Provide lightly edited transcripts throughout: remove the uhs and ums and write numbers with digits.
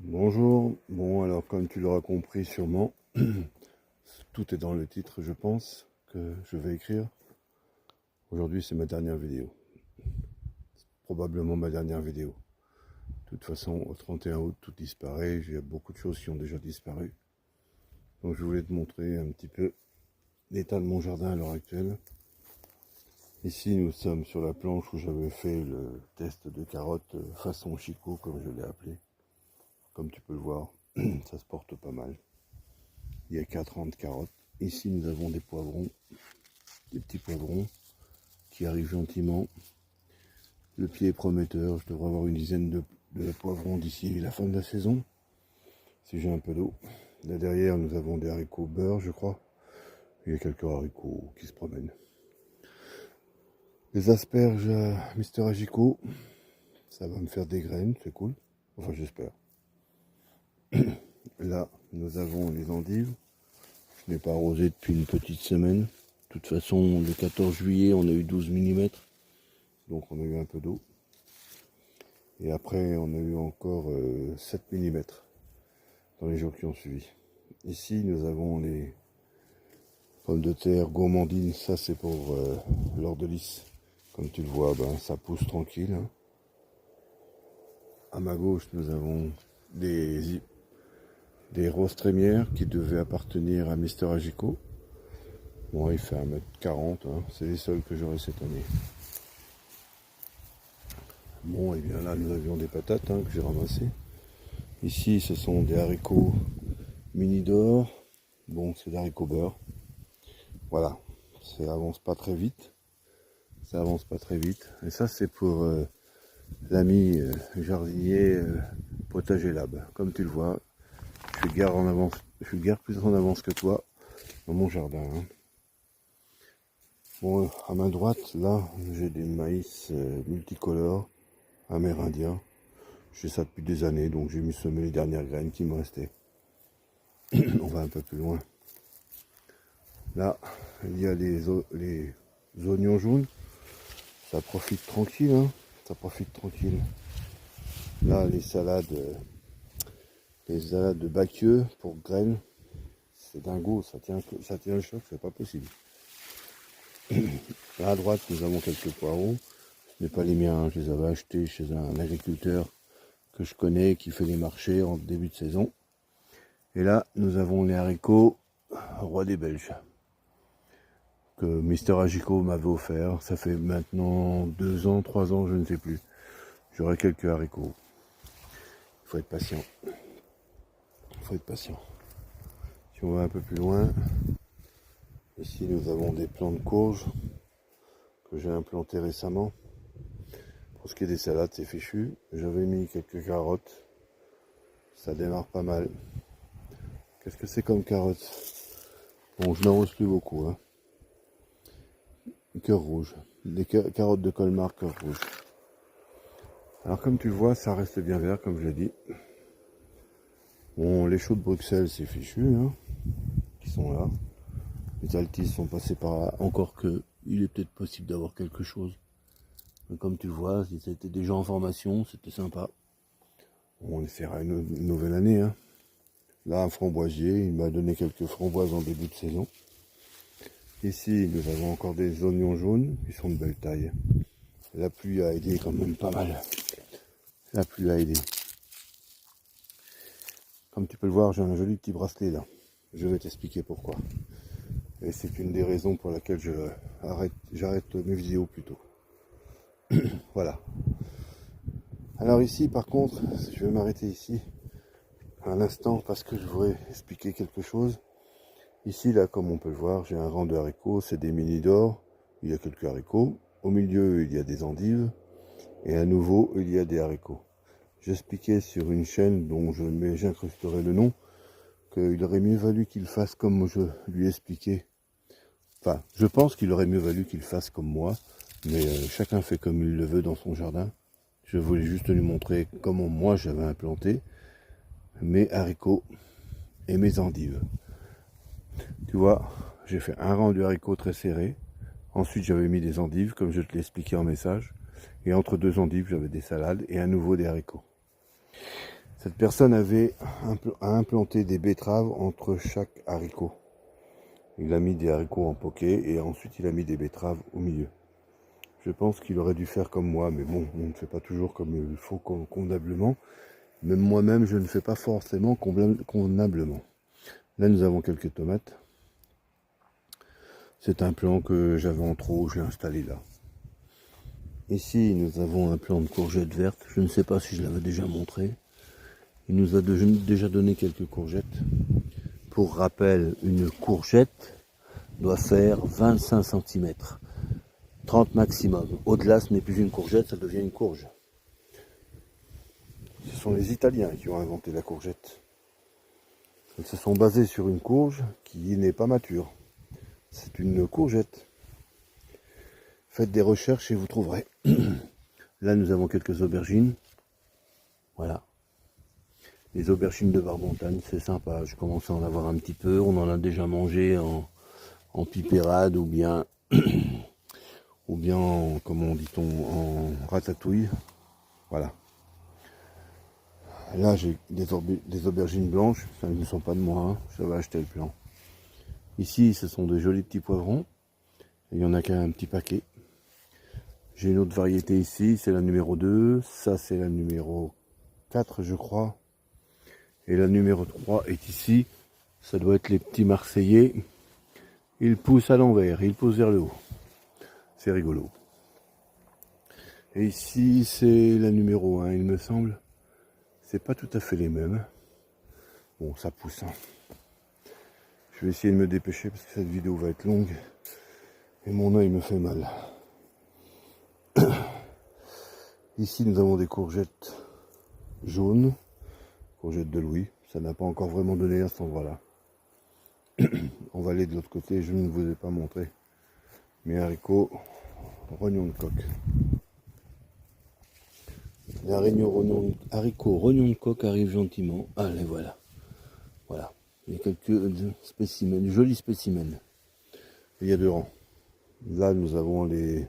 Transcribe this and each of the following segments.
Bonjour, bon alors comme tu l'auras compris sûrement, tout est dans le titre je pense que je vais écrire. Aujourd'hui c'est ma dernière vidéo, probablement ma dernière vidéo. De toute façon au 31 août tout disparaît, il y a beaucoup de choses qui ont déjà disparu. Donc je voulais te montrer un petit peu l'état de mon jardin à l'heure actuelle. Ici nous sommes sur la planche où j'avais fait le test de carottes façon Chico comme je l'ai appelé. Comme tu peux le voir, ça se porte pas mal. Il y a 4 rangs de carottes. Ici, nous avons des poivrons, des petits poivrons qui arrivent gentiment. Le pied est prometteur. Je devrais avoir une dizaine de poivrons d'ici la fin de la saison, si j'ai un peu d'eau. Là derrière, nous avons des haricots beurre, je crois. Il y a quelques haricots qui se promènent. Les asperges Mister Agico, ça va me faire des graines, c'est cool. Enfin, j'espère. Là, nous avons les endives. Je n'ai pas arrosé depuis une petite semaine. De toute façon, le 14 juillet, on a eu 12 mm. Donc on a eu un peu d'eau. Et après, on a eu encore 7 mm dans les jours qui ont suivi. Ici, nous avons les pommes de terre gourmandines. Ça, c'est pour l'ordelis. Comme tu le vois, ben, ça pousse tranquille. Hein. À ma gauche, nous avons des roses trémières qui devaient appartenir à Mister Agico. Bon, il fait 1,40 m. Hein. C'est les seuls que j'aurai cette année. Bon, et bien là, nous avions des patates que j'ai ramassées. Ici, ce sont des haricots mini d'or. Bon, c'est des haricots beurre. Voilà, ça avance pas très vite. Ça avance pas très vite. Et ça, c'est pour l'ami jardinier potager lab. Comme tu le vois, je suis guère en avance. Je suis guère plus en avance que toi dans mon jardin. Hein. Bon, à main droite, là, j'ai des maïs multicolores amérindiens. J'ai ça depuis des années, donc j'ai mis semer les dernières graines qui me restaient. On va un peu plus loin. Là, il y a les oignons jaunes. Ça profite tranquille, hein. Ça profite tranquille. Là, les salades de Baquieux pour graines. C'est dingo, ça tient le choc, c'est pas possible. Là, à droite, nous avons quelques poireaux. Ce n'est pas les miens, hein. Je les avais achetés chez un agriculteur que je connais, qui fait les marchés en début de saison. Et là, nous avons les haricots Roi des Belges, que Mister Agico m'avait offert. Ça fait maintenant 2 ans, 3 ans, je ne sais plus. J'aurai quelques haricots. Il faut être patient. Il faut être patient. Si on va un peu plus loin, ici nous avons des plants de courge que j'ai implantés récemment. Pour ce qui est des salades, c'est fichu. J'avais mis quelques carottes. Ça démarre pas mal. Qu'est-ce que c'est comme carottes? Bon, je n'arrose plus beaucoup. Hein. Cœur rouge. Des carottes de Colmar cœur rouge. Alors comme tu le vois, ça reste bien vert, comme je l'ai dit. Bon, les choux de Bruxelles, c'est fichu, hein, qui sont là. Les altis sont passés par là. Encore que, il est peut-être possible d'avoir quelque chose. Mais comme tu le vois, si c'était déjà en formation, c'était sympa. Bon, on essaiera une nouvelle année. Hein. Là, un framboisier, il m'a donné quelques framboises en début de saison. Ici, nous avons encore des oignons jaunes, qui sont de belle taille. La pluie a aidé quand même pas mal. La pluie a aidé. Comme tu peux le voir, j'ai un joli petit bracelet là. Je vais t'expliquer pourquoi. Et c'est une des raisons pour laquelle j'arrête mes vidéos plus tôt. Voilà. Alors ici, par contre, je vais m'arrêter ici un instant parce que je voudrais expliquer quelque chose. Ici, là, comme on peut le voir, j'ai un rang de haricots, c'est des mini d'or. Il y a quelques haricots. Au milieu, il y a des endives. Et à nouveau, il y a des haricots. J'expliquais sur une chaîne dont j'incrusterai le nom qu'il aurait mieux valu qu'il fasse comme je lui ai expliqué. Enfin, je pense qu'il aurait mieux valu qu'il fasse comme moi, mais chacun fait comme il le veut dans son jardin. Je voulais juste lui montrer comment moi j'avais implanté mes haricots et mes endives. Tu vois, j'ai fait un rang de haricots très serré. Ensuite, j'avais mis des endives, comme je te l'ai expliqué en message. Et entre deux endives, j'avais des salades et à nouveau des haricots. Cette personne avait implanté des betteraves entre chaque haricot. Il a mis des haricots en poké et ensuite il a mis des betteraves au milieu. Je pense qu'il aurait dû faire comme moi, mais bon, on ne fait pas toujours comme il faut convenablement. Même moi-même, je ne fais pas forcément convenablement. Là, nous avons quelques tomates. C'est un plan que j'avais en trop, je l'ai installé là. Ici, nous avons un plan de courgettes vertes. Je ne sais pas si je l'avais déjà montré. Il nous a déjà donné quelques courgettes. Pour rappel, une courgette doit faire 25 cm. 30 maximum. Au-delà, ce n'est plus une courgette, ça devient une courge. Ce sont les Italiens qui ont inventé la courgette. Ils se sont basés sur une courge qui n'est pas mature. C'est une courgette. Faites des recherches et vous trouverez. Là, nous avons quelques aubergines. Voilà. Les aubergines de Barbontagne, c'est sympa. Je commence à en avoir un petit peu. On en a déjà mangé en pipérade ou bien, comment dit-on, en ratatouille. Voilà. Là, j'ai des aubergines blanches. Ça ne sont pas de moi. Hein. J'avais acheté le plan. Ici, ce sont de jolis petits poivrons. Il y en a qu'un petit paquet. J'ai une autre variété ici. C'est la numéro 2. Ça, c'est la numéro 4, je crois. Et la numéro 3 est ici. Ça doit être les petits Marseillais. Ils poussent à l'envers. Ils poussent vers le haut. C'est rigolo. Et ici, c'est la numéro 1, il me semble. C'est pas tout à fait les mêmes. Bon, ça pousse. Hein. Je vais essayer de me dépêcher parce que cette vidéo va être longue. Et mon œil me fait mal. Ici, nous avons des courgettes jaunes. Courgettes de Louis. Ça n'a pas encore vraiment donné à cet endroit-là. On va aller de l'autre côté. Je ne vous ai pas montré mes haricots rognons de coq. Les haricots rognons de coq arrivent gentiment. Allez, voilà. Voilà. Il y a quelques spécimens, jolis spécimens. Il y a 2 rangs. Là, nous avons les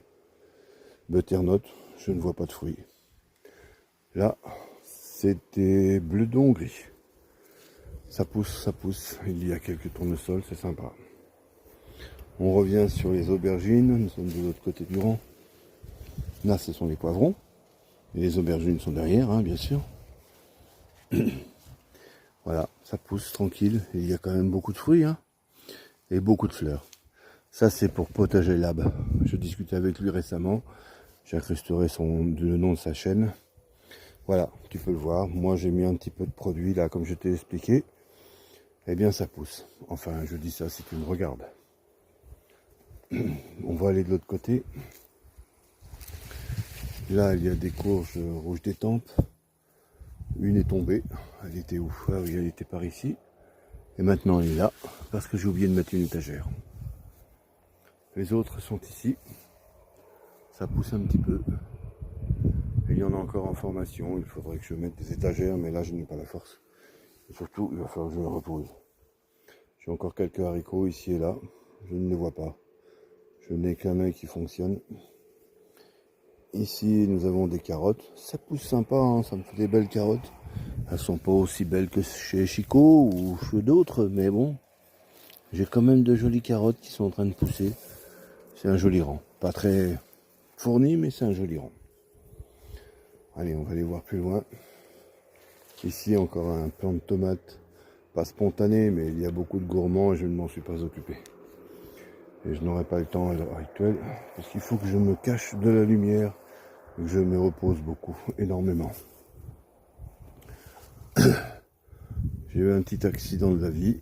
butternuts. Je ne vois pas de fruits. Là, c'est des bleus d'Hongrie. Ça pousse, ça pousse. Il y a quelques tournesols, c'est sympa. On revient sur les aubergines. Nous sommes de l'autre côté du rang. Là, ce sont les poivrons. Et les aubergines sont derrière, hein, bien sûr. Voilà, ça pousse tranquille. Et il y a quand même beaucoup de fruits, hein, et beaucoup de fleurs. Ça, c'est pour Potager Lab. Je discutais avec lui récemment. J'ai incrusté le nom de sa chaîne. Voilà, tu peux le voir. Moi, j'ai mis un petit peu de produit là, comme je t'ai expliqué. Eh bien, ça pousse. Enfin, je dis ça si tu me regardes. On va aller de l'autre côté. Là, il y a des courges rouges d'étampes. Une est tombée. Elle était où? Ah oui, elle était par ici. Et maintenant, elle est là, parce que j'ai oublié de mettre une étagère. Les autres sont ici. Ça pousse un petit peu. Et il y en a encore en formation. Il faudrait que je mette des étagères, mais là, je n'ai pas la force. Et surtout, il va falloir que je me repose. J'ai encore quelques haricots ici et là. Je ne les vois pas. Je n'ai qu'un œil qui fonctionne. Ici, nous avons des carottes. Ça pousse sympa, hein, ça me fait des belles carottes. Elles sont pas aussi belles que chez Chico ou chez d'autres, mais bon. J'ai quand même de jolies carottes qui sont en train de pousser. C'est un joli rang. Pas très fourni, mais c'est un joli rang. Allez, on va aller voir plus loin. Ici, encore un plant de tomates. Pas spontané, mais il y a beaucoup de gourmands et je ne m'en suis pas occupé. Et je n'aurai pas le temps à l'heure actuelle, parce qu'il faut que je me cache de la lumière, et que je me repose beaucoup, énormément. J'ai eu un petit accident de la vie,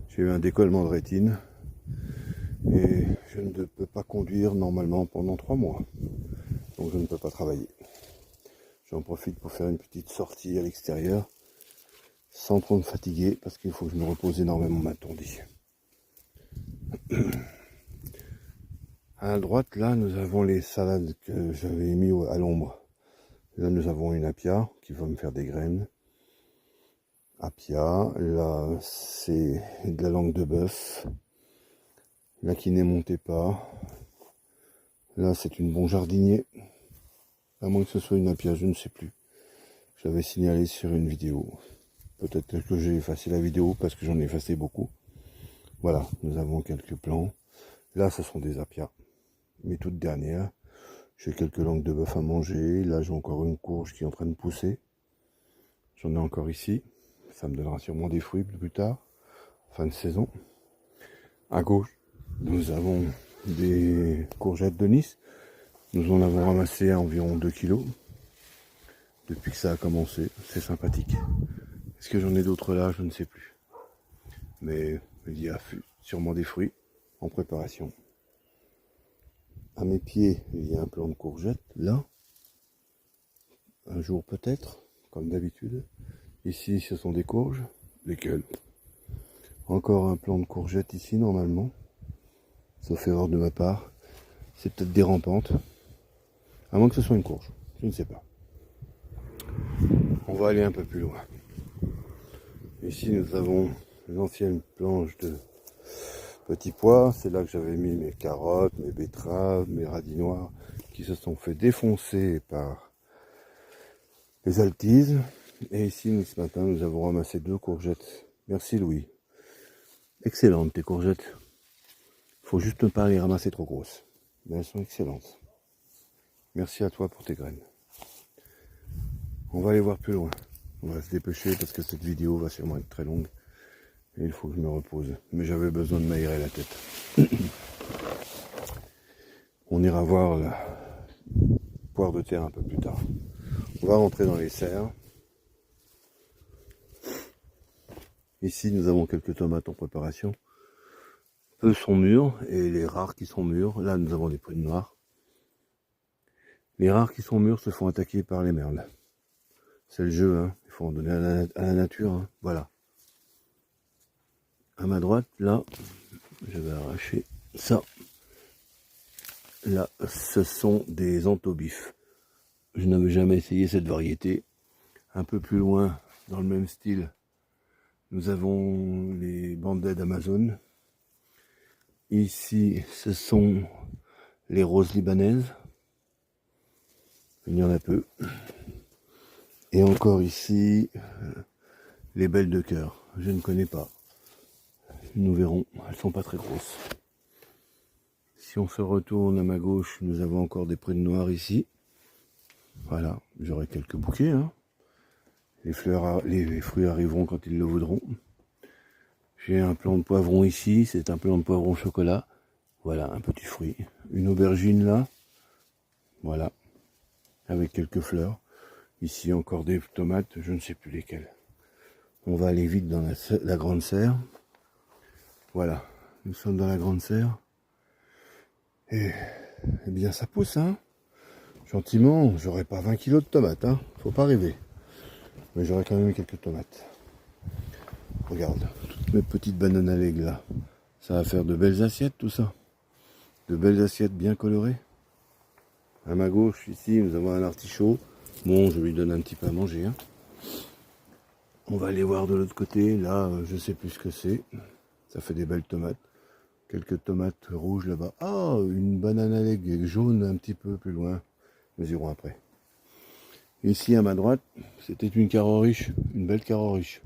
j'ai eu un décollement de rétine, et je ne peux pas conduire normalement pendant 3 mois, donc je ne peux pas travailler. J'en profite pour faire une petite sortie à l'extérieur, sans trop me fatiguer, parce qu'il faut que je me repose énormément, m'a-t-on dit. À droite, là, nous avons les salades que j'avais mis à l'ombre. Là, nous avons une apia qui va me faire des graines. Apia, là, c'est de la langue de bœuf. Là, qui n'est montée pas. Là, c'est une bon jardinier. À moins que ce soit une apia, je ne sais plus. J'avais signalé sur une vidéo. Peut-être que j'ai effacé la vidéo parce que j'en ai effacé beaucoup. Voilà, nous avons quelques plants. Là, ce sont des apias. Mes toutes dernières. J'ai quelques langues de bœuf à manger. Là, j'ai encore une courge qui est en train de pousser. J'en ai encore ici. Ça me donnera sûrement des fruits plus tard. Fin de saison. À gauche, nous avons des courgettes de Nice. Nous en avons ramassé à environ 2 kilos. Depuis que ça a commencé. C'est sympathique. Est-ce que j'en ai d'autres là? Je ne sais plus. Mais il y a sûrement des fruits en préparation. À mes pieds, il y a un plant de courgettes, là. Un jour peut-être, comme d'habitude. Ici, ce sont des courges. Lesquelles? Encore un plant de courgettes ici, normalement. Sauf erreur de ma part. C'est peut-être des rampantes. À moins que ce soit une courge. Je ne sais pas. On va aller un peu plus loin. Ici, nous avons une ancienne planche de petits pois. C'est là que j'avais mis mes carottes, mes betteraves, mes radis noirs qui se sont fait défoncer par les altises. Et ici, ce matin, nous avons ramassé 2 courgettes. Merci Louis. Excellentes tes courgettes. Faut juste ne pas les ramasser trop grosses. Mais elles sont excellentes. Merci à toi pour tes graines. On va aller voir plus loin. On va se dépêcher parce que cette vidéo va sûrement être très longue. Et il faut que je me repose. Mais j'avais besoin de m'aérer la tête. On ira voir la poire de terre un peu plus tard. On va rentrer dans les serres. Ici, nous avons quelques tomates en préparation. Peu sont mûrs et les rares qui sont mûrs, là nous avons des prunes noires. Les rares qui sont mûrs se font attaquer par les merles. C'est le jeu, hein. Il faut en donner à la nature. Hein. Voilà. À ma droite, là, je vais arracher ça. Là, ce sont des antobifs. Je n'avais jamais essayé cette variété. Un peu plus loin, dans le même style, nous avons les bandeds d'Amazon. Ici, ce sont les roses libanaises. Il y en a peu. Et encore ici, les belles de cœur. Je ne connais pas. Nous verrons. Elles sont pas très grosses. Si on se retourne à ma gauche, nous avons encore des prunes noires ici. Voilà, j'aurai quelques bouquets. Hein. Les fruits arriveront quand ils le voudront. J'ai un plant de poivron ici. C'est un plant de poivron chocolat. Voilà, un petit fruit. Une aubergine là. Voilà. Avec quelques fleurs. Ici encore des tomates, je ne sais plus lesquelles. On va aller vite dans la grande serre. Voilà, nous sommes dans la grande serre. Et eh bien ça pousse, hein. Gentiment, j'aurai pas 20 kilos de tomates, hein. Faut pas rêver. Mais j'aurai quand même quelques tomates. Regarde, toutes mes petites bananes à l'aigle là. Ça va faire de belles assiettes tout ça. De belles assiettes bien colorées. À ma gauche, ici, nous avons un artichaut. Bon, je lui donne un petit peu à manger. Hein. On va aller voir de l'autre côté. Là, je sais plus ce que c'est. Ça fait des belles tomates. Quelques tomates rouges là-bas. Ah, une banane à l'aigle jaune un petit peu plus loin. Nous irons après. Ici, à ma droite, c'était une caroriche. Une belle caroriche.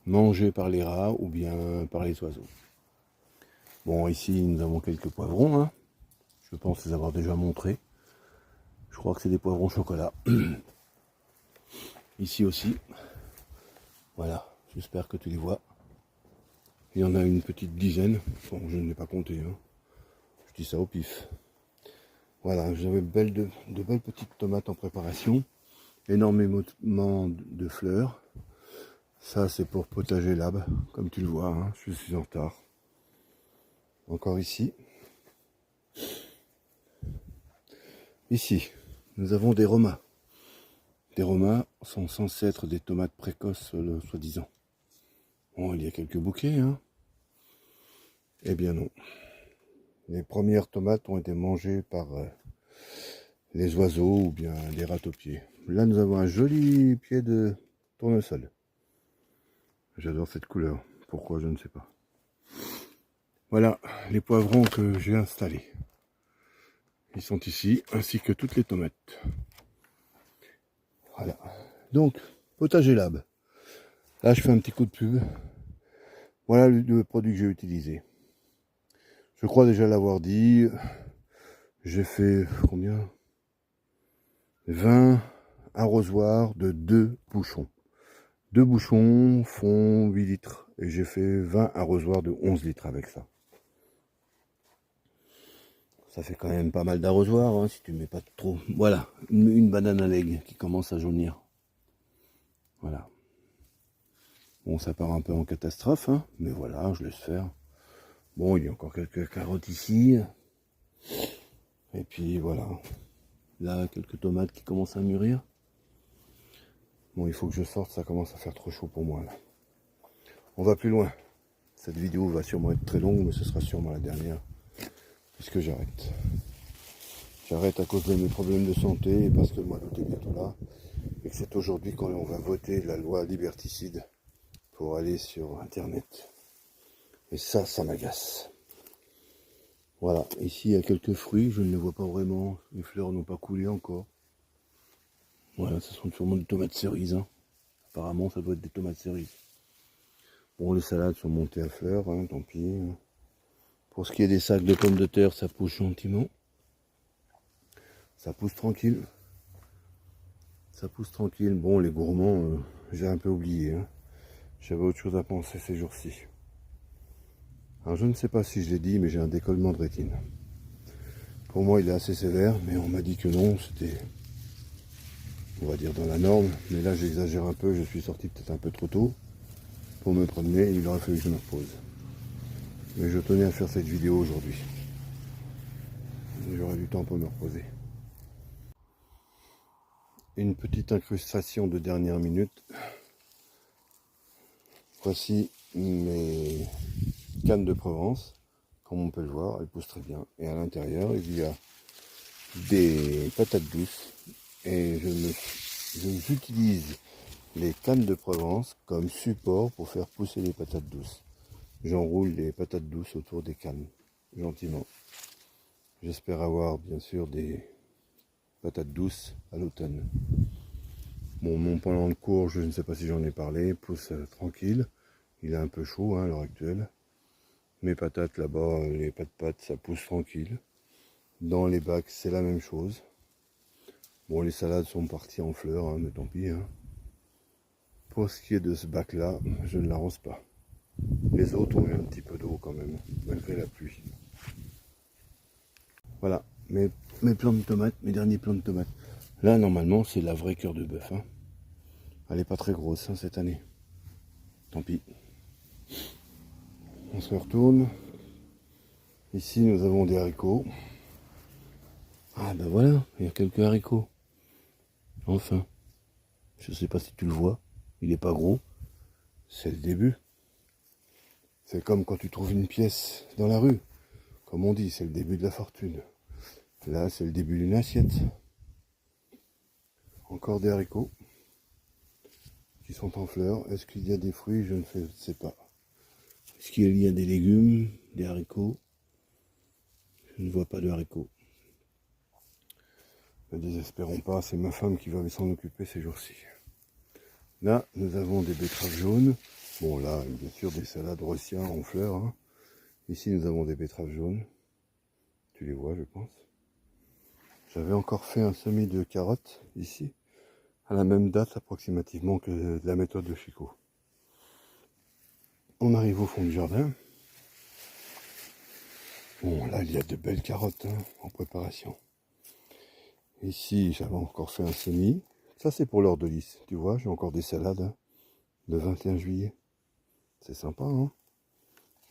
Mangée par les rats ou bien par les oiseaux. Bon, ici, nous avons quelques poivrons. Hein. Je pense les avoir déjà montrés. Je crois que c'est des poivrons chocolat. Ici aussi. Voilà, j'espère que tu les vois. Il y en a une petite dizaine. Bon, je ne l'ai pas compté. Hein. Je dis ça au pif. Voilà, j'avais de belles petites tomates en préparation. Énormément de fleurs. Ça, c'est pour potager l'ab. Comme tu le vois, hein, je suis en retard. Encore ici. Ici, nous avons des romas. Les romas sont censés être des tomates précoces, soi-disant. Bon, il y a quelques bouquets, hein. Eh bien non. Les premières tomates ont été mangées par les oiseaux ou bien les rats-aux-pieds. Là, nous avons un joli pied de tournesol. J'adore cette couleur. Pourquoi, je ne sais pas. Voilà les poivrons que j'ai installés. Ils sont ici, ainsi que toutes les tomates. Voilà. Donc, Potager Lab. Là, je fais un petit coup de pub. Voilà le produit que j'ai utilisé. Je crois déjà l'avoir dit. J'ai fait combien? 20 arrosoirs de 2 bouchons. 2 bouchons font 8 litres. Et j'ai fait 20 arrosoirs de 11 litres avec ça. Ça fait quand même pas mal d'arrosoirs, hein, si tu mets pas trop. Voilà, une banane à l'aigle qui commence à jaunir. Voilà. Bon, ça part un peu en catastrophe, hein, mais voilà, je laisse faire. Bon, il y a encore quelques carottes ici. Et puis voilà. Là, quelques tomates qui commencent à mûrir. Bon, il faut que je sorte, ça commence à faire trop chaud pour moi là. On va plus loin. Cette vidéo va sûrement être très longue, mais ce sera sûrement la dernière. Puisque j'arrête. J'arrête à cause de mes problèmes de santé et parce que le mois d'août est bientôt là. Et que c'est aujourd'hui quand on va voter la loi liberticide pour aller sur internet. Et ça m'agace. Voilà, ici il y a quelques fruits, je ne les vois pas vraiment. Les fleurs n'ont pas coulé encore. Voilà, ce sont sûrement des tomates cerises. Hein. Apparemment ça doit être des tomates cerises. Bon, les salades sont montées à fleurs, hein, tant pis. Pour ce qui est des sacs de pommes de terre, ça pousse gentiment. Ça pousse tranquille. Ça pousse tranquille. Bon, les gourmands, j'ai un peu oublié. Hein. J'avais autre chose à penser ces jours-ci. Alors je ne sais pas si je l'ai dit, mais j'ai un décollement de rétine. Pour moi, il est assez sévère, mais on m'a dit que non, c'était, on va dire, dans la norme. Mais là, j'exagère un peu, je suis sorti peut-être un peu trop tôt pour me promener, il aurait fallu que je me repose. Mais je tenais à faire cette vidéo aujourd'hui. J'aurai du temps pour me reposer. Une petite incrustation de dernière minute. Voici mes cannes de Provence. Comme on peut le voir, elles poussent très bien. Et à l'intérieur, il y a des patates douces. Et j'utilise les cannes de Provence comme support pour faire pousser les patates douces. J'enroule les patates douces autour des cannes, gentiment. J'espère avoir bien sûr des patates douces à l'automne. Bon, mon plan de cours, je ne sais pas si j'en ai parlé, pousse tranquille. Il est un peu chaud hein, à l'heure actuelle. Mes patates là-bas, les pâtes, ça pousse tranquille. Dans les bacs, c'est la même chose. Bon, les salades sont parties en fleurs, hein, mais tant pis. Hein. Pour ce qui est de ce bac-là, je ne l'arrose pas. Les autres ont eu un petit peu d'eau quand même, malgré la pluie. Voilà, mes plants de tomates, mes derniers plants de tomates. Là, normalement, c'est la vraie cœur de bœuf. Hein. Elle n'est pas très grosse hein, cette année. Tant pis. On se retourne. Ici, nous avons des haricots. Ah ben voilà, il y a quelques haricots. Enfin. Je ne sais pas si tu le vois. Il n'est pas gros. C'est le début. C'est comme quand tu trouves une pièce dans la rue. Comme on dit, c'est le début de la fortune. Là, c'est le début d'une assiette. Encore des haricots qui sont en fleurs. Est-ce qu'il y a des fruits? Je ne sais pas. Est-ce qu'il y a des légumes, des haricots? Je ne vois pas de haricots. Ne désespérons pas, c'est ma femme qui va s'en occuper ces jours-ci. Là, nous avons des betteraves jaunes. Bon, là, bien sûr, des salades rossières en fleurs. Hein. Ici, nous avons des betteraves jaunes. Tu les vois, je pense. J'avais encore fait un semis de carottes, ici, à la même date approximativement que de la méthode de Chico. On arrive au fond du jardin. Bon, là, il y a de belles carottes hein, en préparation. Ici, j'avais encore fait un semis. Ça, c'est pour l'heure de lys. Tu vois, j'ai encore des salades hein, le 21 juillet. C'est sympa, hein.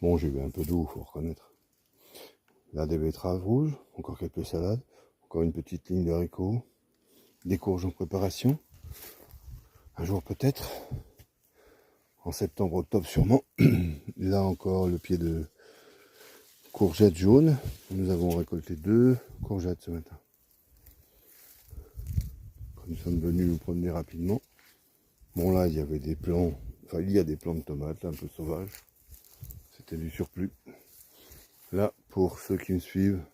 Bon, j'ai eu un peu d'eau, il faut reconnaître. Là, des betteraves rouges, encore quelques salades. Encore une petite ligne de haricots. Des courges en préparation. Un jour peut-être. En septembre, octobre sûrement. Là encore, le pied de courgettes jaunes. Nous avons récolté 2 courgettes ce matin. Quand nous sommes venus nous promener rapidement. Bon là, il y avait des plants, enfin il y a des plants de tomates, un peu sauvages. C'était du surplus. Là, pour ceux qui me suivent,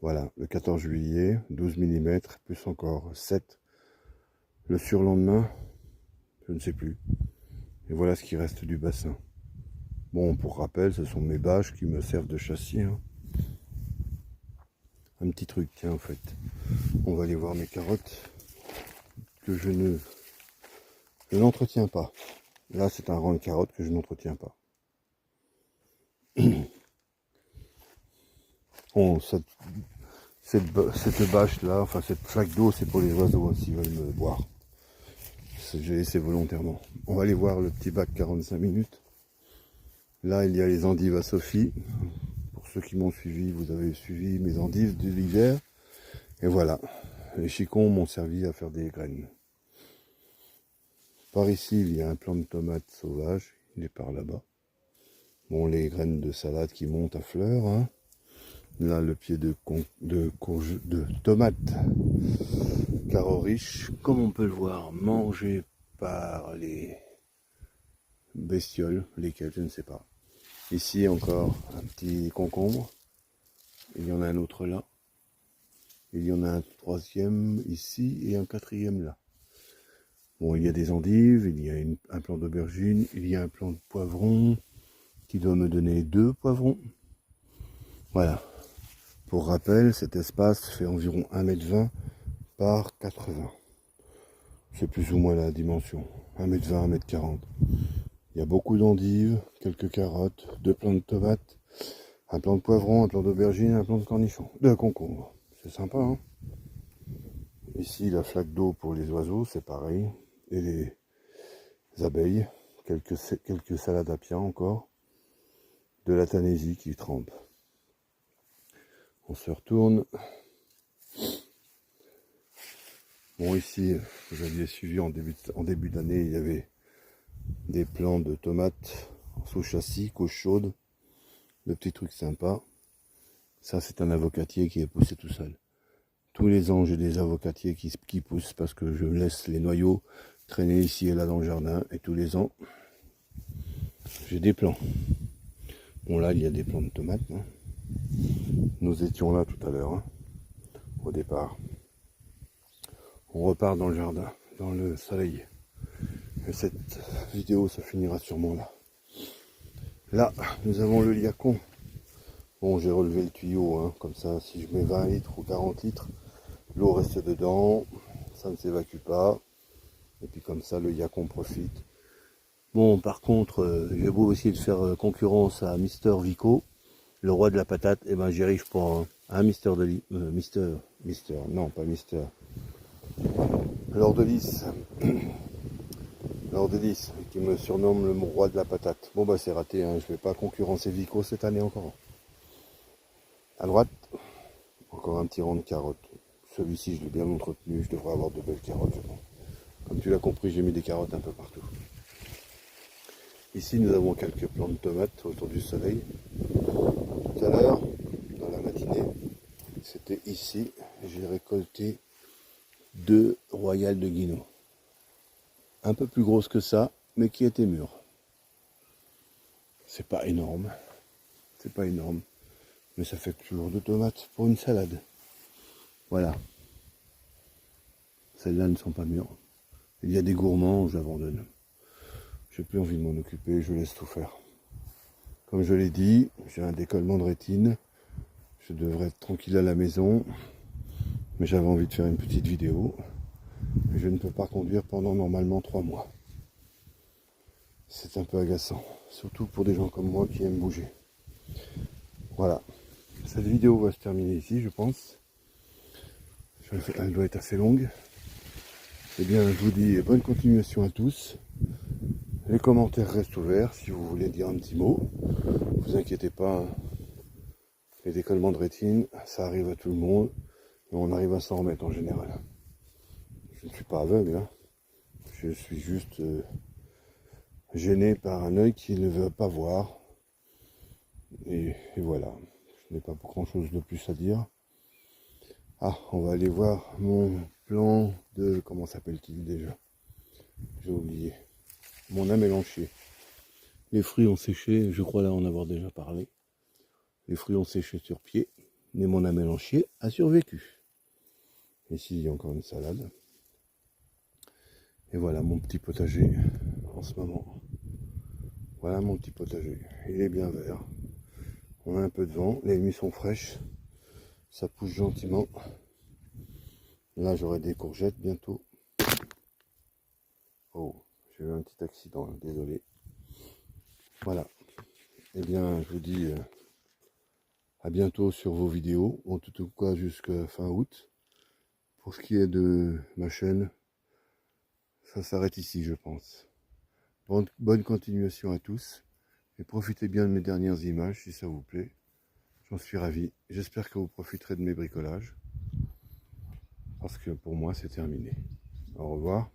voilà, le 14 juillet, 12 mm, plus encore 7. Le surlendemain, je ne sais plus. Et voilà ce qui reste du bassin. Bon, pour rappel, ce sont mes bâches qui me servent de châssis. Hein. Un petit truc, tiens, en fait. On va aller voir mes carottes que je n'entretiens pas. Là, c'est un rang de carottes que je n'entretiens pas. Bon, cette bâche là, enfin cette flaque d'eau, c'est pour les oiseaux hein, s'ils veulent me boire. J'ai laissé volontairement. On va aller voir le petit bac 45 minutes. Là, il y a les endives à Sophie. Pour ceux qui m'ont suivi, vous avez suivi mes endives de l'hiver. Et voilà, les chicons m'ont servi à faire des graines. Par ici, il y a un plant de tomates sauvage. Il est par là-bas. Bon, les graines de salade qui montent à fleurs. Hein. Là, le pied de tomate carreau riche, comme on peut le voir, mangé par les bestioles, lesquelles je ne sais pas. Ici encore un petit concombre. Il y en a un autre là. Il y en a un troisième ici et un quatrième là. Bon, il y a des endives, il y a un plant d'aubergine, il y a un plant de poivron qui doit me donner 2 poivrons. Voilà. Pour rappel, cet espace fait environ 1,20 m par 80. C'est plus ou moins la dimension. 1,20 m, 1,40 m. Il y a beaucoup d'endives, quelques carottes, 2 plants de tomates, un plant de poivron, un plant d'aubergine, un plant de cornichon, de concombre. C'est sympa, hein? Ici, la flaque d'eau pour les oiseaux, c'est pareil. Et les abeilles, quelques saladapiens encore. De la Tanésie qui trempe. On se retourne. Bon, ici, vous aviez suivi en début d'année, il y avait des plants de tomates sous châssis, couche chaude. Le petit truc sympa. Ça, c'est un avocatier qui est poussé tout seul. Tous les ans, j'ai des avocatiers qui poussent parce que je laisse les noyaux traîner ici et là dans le jardin. Et tous les ans, j'ai des plants. Bon, là, il y a des plants de tomates. Hein. Nous étions là tout à l'heure, hein, au départ. On repart dans le jardin, dans le soleil. Et cette vidéo se finira sûrement là. Là, nous avons le liacon. Bon, j'ai relevé le tuyau, hein, comme ça, si je mets 20 litres ou 40 litres, l'eau reste dedans, ça ne s'évacue pas. Et puis comme ça, le liacon profite. Bon, par contre, j'ai beau essayer de faire concurrence à Mister Vico, le roi de la patate, et ben j'y arrive pas. Hein, Mister de non pas Mister. Lord de Lys. Lord de Lys, qui me surnomme le roi de la patate. Bon bah c'est raté, hein, je vais pas concurrencer Vico cette année encore. À droite, encore un petit rang de carottes. Celui-ci, je l'ai bien entretenu, je devrais avoir de belles carottes, je pense. Comme tu l'as compris, j'ai mis des carottes un peu partout. Ici, nous avons quelques plants de tomates autour du soleil. Tout à l'heure, dans la matinée, c'était ici, j'ai récolté 2 royales de Guinot. Un peu plus grosses que ça, mais qui étaient mûres. C'est pas énorme. C'est pas énorme. Mais ça fait toujours de tomates pour une salade. Voilà. Celles-là ne sont pas mûres. Il y a des gourmands, j'abandonne. J'ai plus envie de m'en occuper, je laisse tout faire. Comme je l'ai dit, j'ai un décollement de rétine. Je devrais être tranquille à la maison. Mais j'avais envie de faire une petite vidéo. Je ne peux pas conduire pendant normalement 3 mois. C'est un peu agaçant. Surtout pour des gens comme moi qui aiment bouger. Voilà. Cette vidéo va se terminer ici, je pense. Elle doit être assez longue. Eh bien, je vous dis bonne continuation à tous. Les commentaires restent ouverts si vous voulez dire un petit mot. Ne vous inquiétez pas. Les décollements de rétine, ça arrive à tout le monde. Et on arrive à s'en remettre en général. Je ne suis pas aveugle. Hein. Je suis juste gêné par un œil qui ne veut pas voir. Et voilà. Je n'ai pas grand chose de plus à dire. Ah, on va aller voir mon plan de... Comment s'appelle-t-il déjà? J'ai oublié. Mon amélanchier. Les fruits ont séché, je crois là en avoir déjà parlé. Les fruits ont séché sur pied, mais mon amélanchier a survécu. Ici, il y a encore une salade. Et voilà mon petit potager en ce moment. Voilà mon petit potager. Il est bien vert. On a un peu de vent. Les nuits sont fraîches. Ça pousse gentiment. Là, j'aurai des courgettes bientôt. Oh, j'ai eu un petit accident, là, désolé. Voilà. Eh bien, je vous dis à bientôt sur vos vidéos. En tout cas, jusqu'à fin août. Pour ce qui est de ma chaîne, ça s'arrête ici, je pense. Bonne continuation à tous. Et profitez bien de mes dernières images, si ça vous plaît. J'en suis ravi. J'espère que vous profiterez de mes bricolages. Parce que pour moi, c'est terminé. Au revoir.